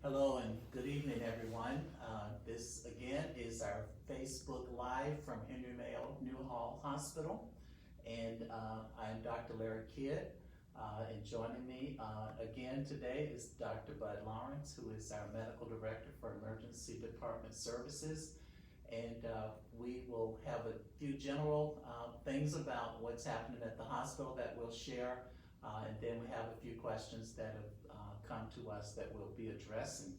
Hello and good evening, everyone. This again is our Facebook Live from Henry Mayo Newhall Hospital, and I'm Dr. Larry Kidd. And joining me again today is Dr. Bud Lawrence, who is our Medical Director for Emergency Department Services. And we will have a few general things about what's happening at the hospital that we'll share, and then we have a few questions that have come to us that we'll be addressing.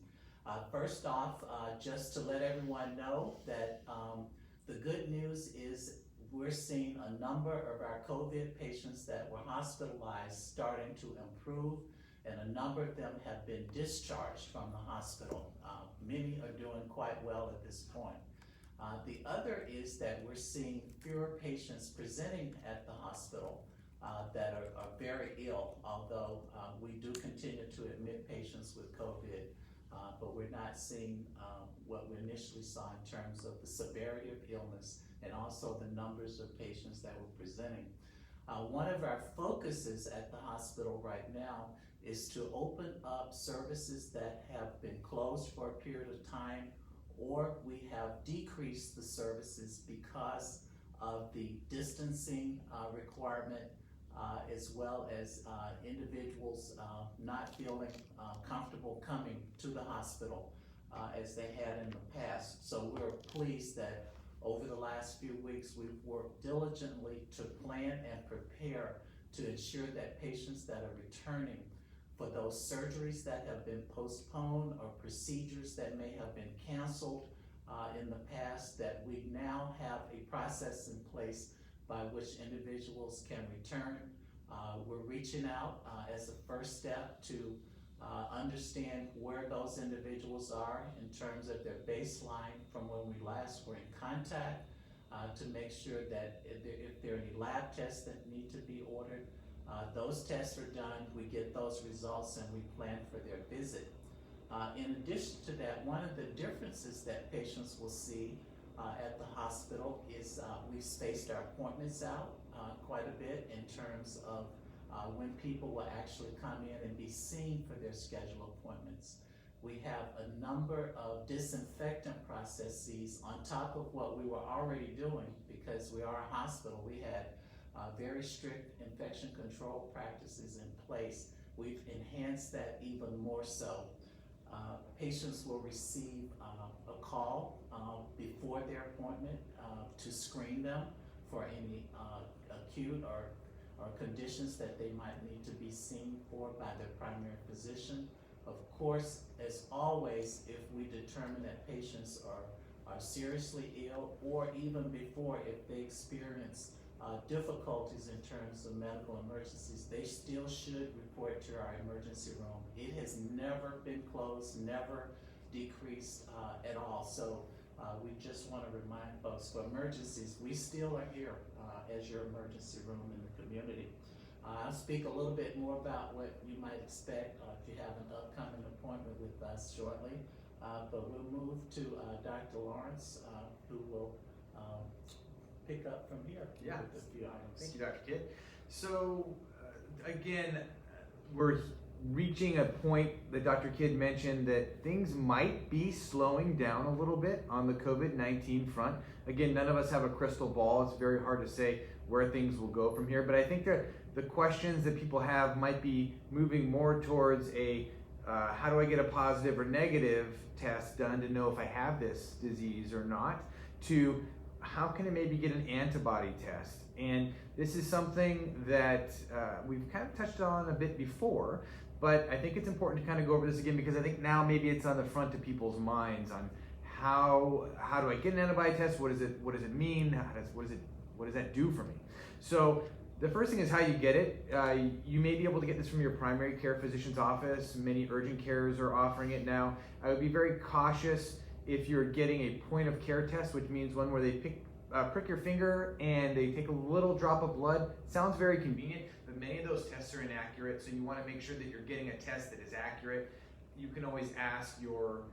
First off, just to let everyone know that the good news is we're seeing a number of our COVID patients that were hospitalized starting to improve, and a number of them have been discharged from the hospital. Many are doing quite well at this point. The other is that we're seeing fewer patients presenting at the hospital that are very ill, although we do continue to admit patients with COVID, but we're not seeing what we initially saw in terms of the severity of illness and also the numbers of patients that were presenting. One of our focuses at the hospital right now is to open up services that have been closed for a period of time, or we have decreased the services because of the distancing requirement, as well as individuals not feeling comfortable coming to the hospital as they had in the past. So we're pleased that over the last few weeks we've worked diligently to plan and prepare to ensure that patients that are returning for those surgeries that have been postponed or procedures that may have been canceled in the past, that we now have a process in place by which individuals can return. We're reaching out as a first step to understand where those individuals are in terms of their baseline from when we last were in contact, to make sure that if there are any lab tests that need to be ordered, those tests are done, we get those results, and we plan for their visit. In addition to that, one of the differences that patients will see at the hospital is we've spaced our appointments out quite a bit in terms of when people will actually come in and be seen for their scheduled appointments. We have a number of disinfectant processes on top of what we were already doing, because we are a hospital. We had very strict infection control practices in place. We've enhanced that even more so. Patients will receive a call before their appointment to screen them for any acute or conditions that they might need to be seen for by their primary physician. Of course, as always, if we determine that patients are seriously ill, or even before, if they experience difficulties in terms of medical emergencies, they still should report to our emergency room. It has never been closed, never decreased at all. So we just want to remind folks, for emergencies, we still are here as your emergency room in the community. I'll speak a little bit more about what you might expect if you have an upcoming appointment with us shortly. But we'll move to Dr. Lawrence, who will pick up from here with a few items. Thank you, Dr. Kidd. So again, we're reaching a point that Dr. Kidd mentioned that things might be slowing down a little bit on the COVID-19 front. Again, none of us have a crystal ball. It's very hard to say where things will go from here, but I think that the questions that people have might be moving more towards a how do I get a positive or negative test done to know if I have this disease or not, to how can I maybe get an antibody test? And this is something that we've kind of touched on a bit before, but I think it's important to kind of go over this again, because I think now maybe it's on the front of people's minds on how do I get an antibody test? What does it mean? What does that do for me? So the first thing is how you get it. You may be able to get this from your primary care physician's office. Many urgent cares are offering it now. I would be very cautious if you're getting a point of care test, which means one where they prick your finger and they take a little drop of blood. Sounds very convenient, but many of those tests are inaccurate, so you want to make sure that you're getting a test that is accurate. You can always ask your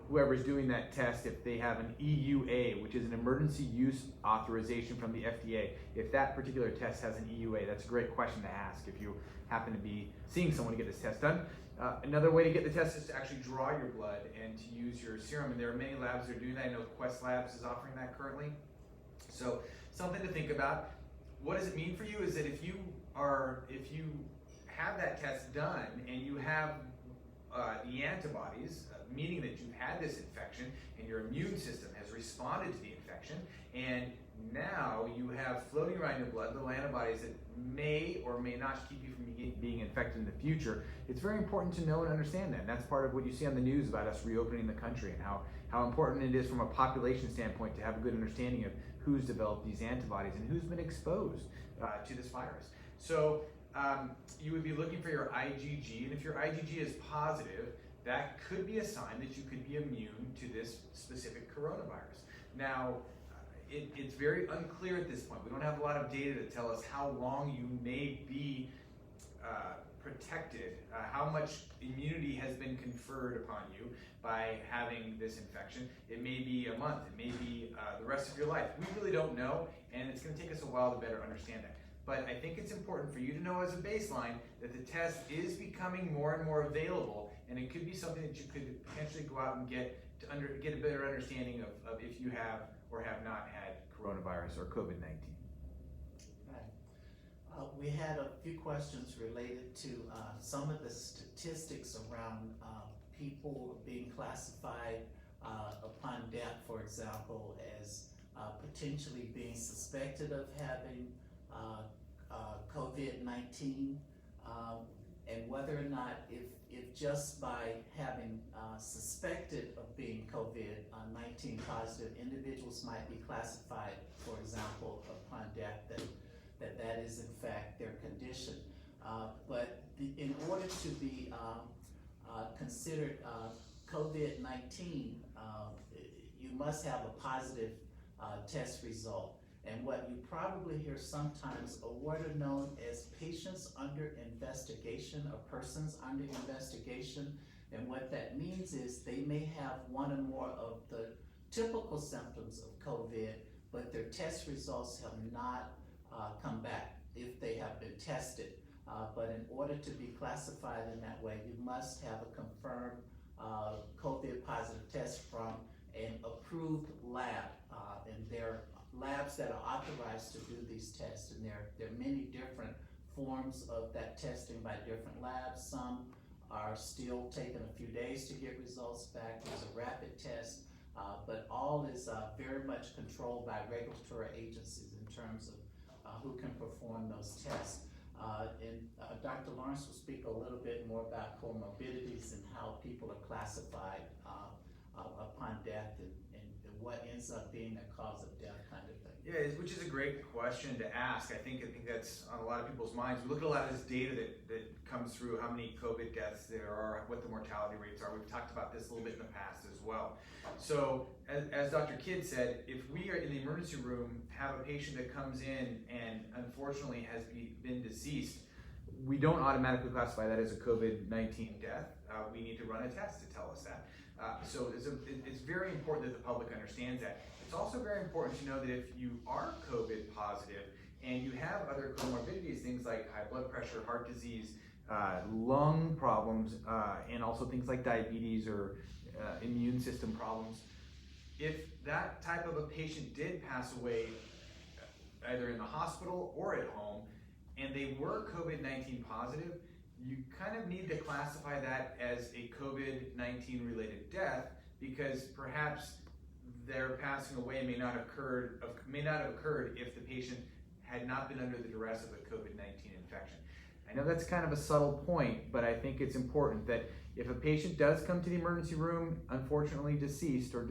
whoever's doing that test, if they have an EUA, which is an emergency use authorization from the FDA, if that particular test has an EUA, that's a great question to ask if you happen to be seeing someone get this test done. Another way to get the test is to actually draw your blood and to use your serum, and there are many labs that are doing that. I know Quest Labs is offering that currently. So something to think about. What does it mean for you is that if you have that test done and you have the antibodies, meaning that you've had this infection and your immune system has responded to the infection, and now you have floating around your blood little antibodies that may or may not keep you from being infected in the future, it's very important to know and understand that. And that's part of what you see on the news about us reopening the country and how important it is from a population standpoint to have a good understanding of who's developed these antibodies and who's been exposed to this virus. So you would be looking for your IgG, and if your IgG is positive, that could be a sign that you could be immune to this specific coronavirus. Now, it's very unclear at this point. We don't have a lot of data to tell us how long you may be protected, how much immunity has been conferred upon you by having this infection. It may be a month, it may be the rest of your life. We really don't know, and it's going to take us a while to better understand that. But I think it's important for you to know as a baseline that the test is becoming more and more available, and it could be something that you could potentially go out and get a better understanding of if you have or have not had coronavirus or COVID-19. Right. We had a few questions related to some of the statistics around people being classified upon death, for example, as potentially being suspected of having COVID-19, and whether or not if just by having suspected of being COVID-19 positive, individuals might be classified, for example, upon death, that is in fact their condition. But in order to be considered COVID-19, you must have a positive test result. And what you probably hear sometimes are what are known as patients under investigation or persons under investigation. And what that means is they may have one or more of the typical symptoms of COVID, but their test results have not come back if they have been tested. But in order to be classified in that way, you must have a confirmed COVID positive test from an approved lab. And there are labs that are authorized to do these tests, and there are many different forms of that testing by different labs. Some are still taking a few days to get results back. There's a rapid test, but all is very much controlled by regulatory agencies in terms of who can perform those tests. And Dr. Lawrence will speak a little bit more about comorbidities and how people are classified upon death and what ends up being the cause of death kind of thing. Yeah, which is a great question to ask. I think that's on a lot of people's minds. We look at a lot of this data that comes through, how many COVID deaths there are, what the mortality rates are. We've talked about this a little bit in the past as well. So as Dr. Kidd said, if we are in the emergency room, have a patient that comes in and unfortunately has been deceased, we don't automatically classify that as a COVID-19 death. We need to run a test to tell us that. So it's very important that the public understands that. It's also very important to know that if you are COVID positive and you have other comorbidities, things like high blood pressure, heart disease, lung problems, and also things like diabetes or immune system problems, if that type of a patient did pass away either in the hospital or at home, and they were COVID-19 positive, you kind of need to classify that as a COVID-19 related death, because perhaps their passing away may not have occurred if the patient had not been under the duress of a COVID-19 infection. I know that's kind of a subtle point, but I think it's important that if a patient does come to the emergency room, unfortunately deceased or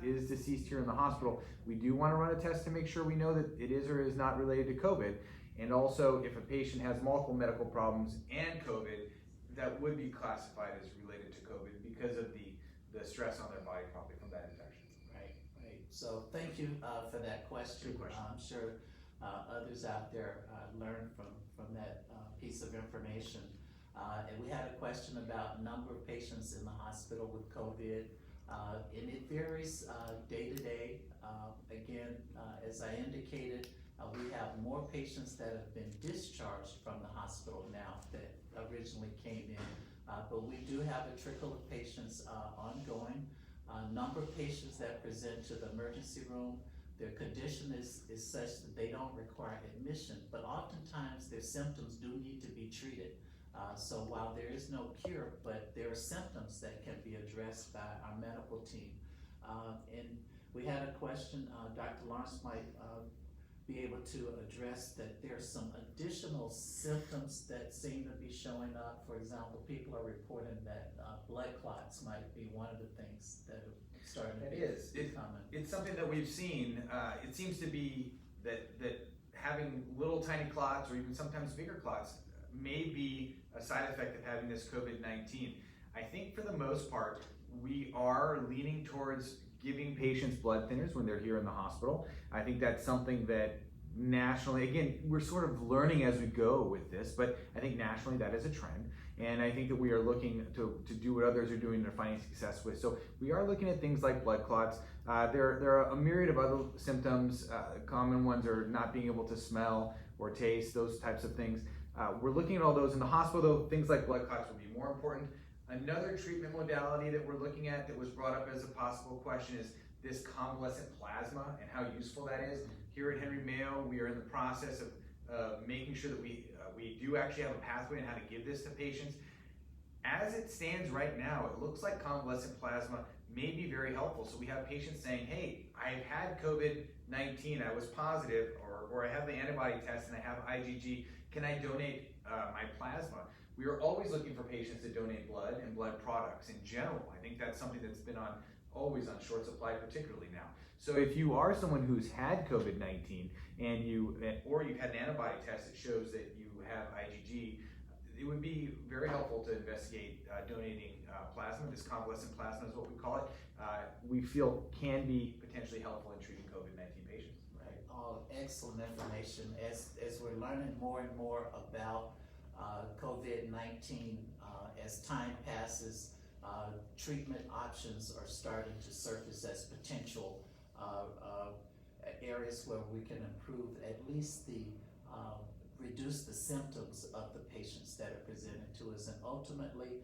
is deceased here in the hospital, we do want to run a test to make sure we know that it is or is not related to COVID. And also, if a patient has multiple medical problems and COVID, that would be classified as related to COVID because of the stress on their body probably from that infection. Right. So thank you for that question. Good question. I'm sure others out there learned from that piece of information. And we had a question about number of patients in the hospital with COVID. And it varies day to day. Again, as I indicated, we have more patients that have been discharged from the hospital now that originally came in. But we do have a trickle of patients ongoing. Number of patients that present to the emergency room, their condition is such that they don't require admission, but oftentimes their symptoms do need to be treated. So while there is no cure, but there are symptoms that can be addressed by our medical team. And we had a question, Dr. Lawrence might be able to address that there's some additional symptoms that seem to be showing up. For example, people are reporting that blood clots might be one of the things that are starting to be common. It's something that we've seen. It seems to be that having little tiny clots or even sometimes bigger clots may be a side effect of having this COVID-19. I think for the most part, we are leaning towards giving patients blood thinners when they're here in the hospital. I think that's something that nationally, again, we're sort of learning as we go with this, but I think nationally that is a trend. And I think that we are looking to do what others are doing and are finding success with. So we are looking at things like blood clots. There are a myriad of other symptoms. Common ones are not being able to smell or taste, those types of things. We're looking at all those in the hospital, though. Things like blood clots will be more important. Another treatment modality that we're looking at that was brought up as a possible question is this convalescent plasma and how useful that is. Here at Henry Mayo, we are in the process of making sure that we do actually have a pathway on how to give this to patients. As it stands right now, it looks like convalescent plasma may be very helpful. So we have patients saying, hey, I've had COVID-19, I was positive, or I have the antibody test and I have IgG, can I donate my plasma? We are always looking for patients to donate blood and blood products in general. I think that's something that's been always on short supply, particularly now. So if you are someone who's had COVID-19 or you've had an antibody test that shows that you have IgG, it would be very helpful to investigate donating plasma. This convalescent plasma is what we call it. We feel can be potentially helpful in treating COVID-19 patients. Right. All excellent information. As we're learning more and more about COVID-19, as time passes, treatment options are starting to surface as potential areas where we can improve at least reduce the symptoms of the patients that are presented to us. And ultimately,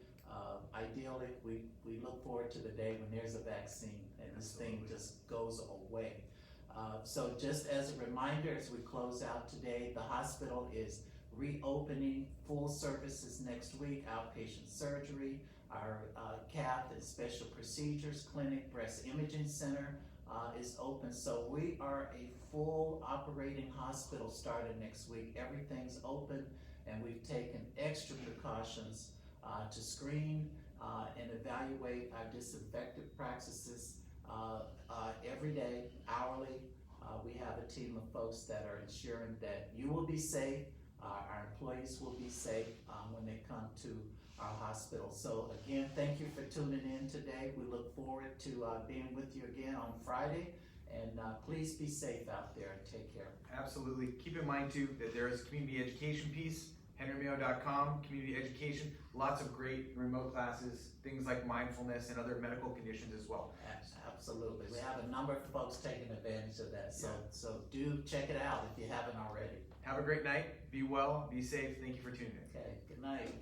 ideally, we look forward to the day when there's a vaccine and this thing just goes away. So just as a reminder, as we close out today, the hospital is reopening full services next week, outpatient surgery, our cath and special procedures clinic, breast imaging center is open. So we are a full operating hospital starting next week. Everything's open, and we've taken extra precautions to screen and evaluate our disinfectant practices every day, hourly. We have a team of folks that are ensuring that you will be safe, our employees will be safe when they come to our hospital. So again, thank you for tuning in today. We look forward to being with you again on Friday. And please be safe out there and take care. Absolutely. Keep in mind too that there is a community education piece, henrymayo.com, community education, lots of great remote classes, things like mindfulness and other medical conditions as well. Absolutely. We have a number of folks taking advantage of that. So do check it out if you haven't already. Have a great night. Be well. Be safe. Thank you for tuning in. Okay. Good night.